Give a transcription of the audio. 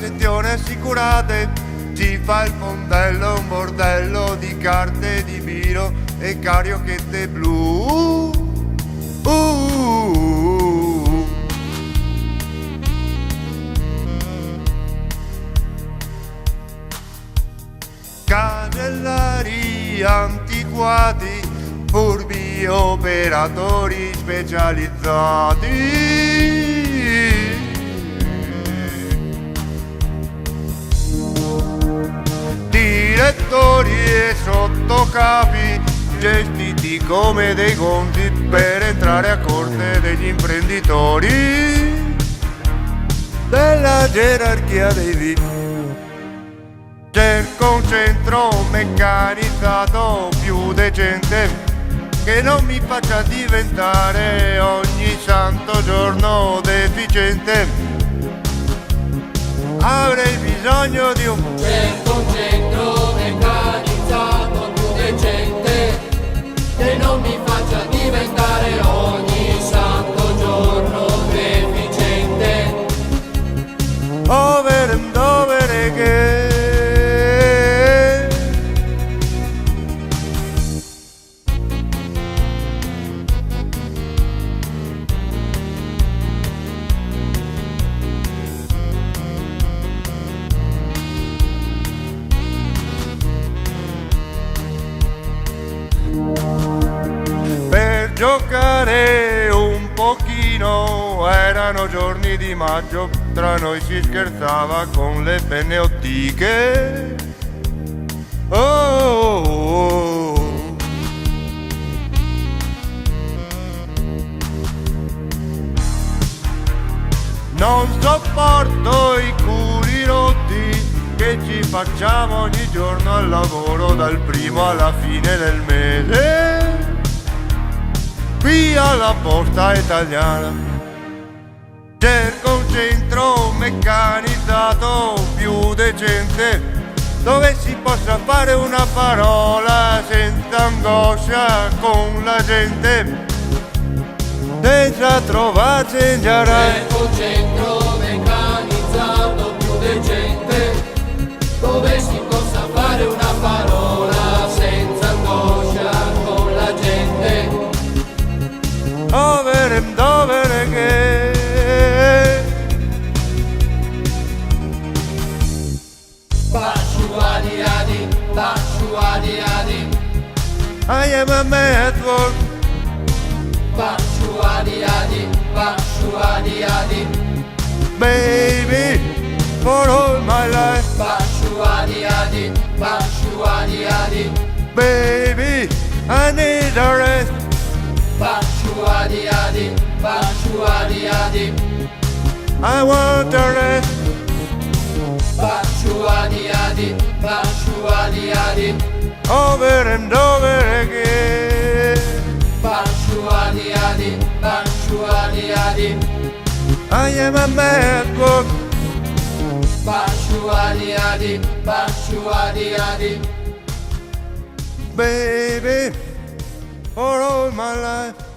pensioni assicurate, ci fa il fondello, un bordello di carte di biro e cariochette blu. Canellari antiquati, furbi operatori specializzati. Direttori e sottocapi, gestiti come dei conti per entrare a corte degli imprenditori della gerarchia dei VIP. Cerco un centro meccanizzato più decente che non mi faccia diventare ogni santo giorno deficiente. Avrei bisogno di un centro meccanizzato più decente che non mi faccia diventare ogni santo giorno deficiente. Over and over again. Per giocare un pochino erano giorni di maggio, tra noi si scherzava con le penne ottiche. Oh. Non sopporto i culi rotti che ci facciamo ogni giorno al lavoro, dal primo alla fine del mese, qui alla posta italiana. Cerco un centro meccanizzato più decente, dove si possa fare una parola senza angoscia con la gente, senza trovarsi in giara. Cerco un centro meccanizzato più decente, dove si possa fare una parola senza angoscia con la gente. Over and over again. Bashuadi adi, bashuadi adi, I am a man at work. bashuadi adi, bashuadi adi, Baby, for all my life. bashuadi adi, bashuadi adi, Baby, I need a rest. bashuadi adi, bashuadi adi, I want a rest. bashuadi adi, bashuadi adi, Over and over again. bashuadi adi, bashuadi adi, I am a man at work. bashuadi adi, bashuadi adi. Baby, for all my life.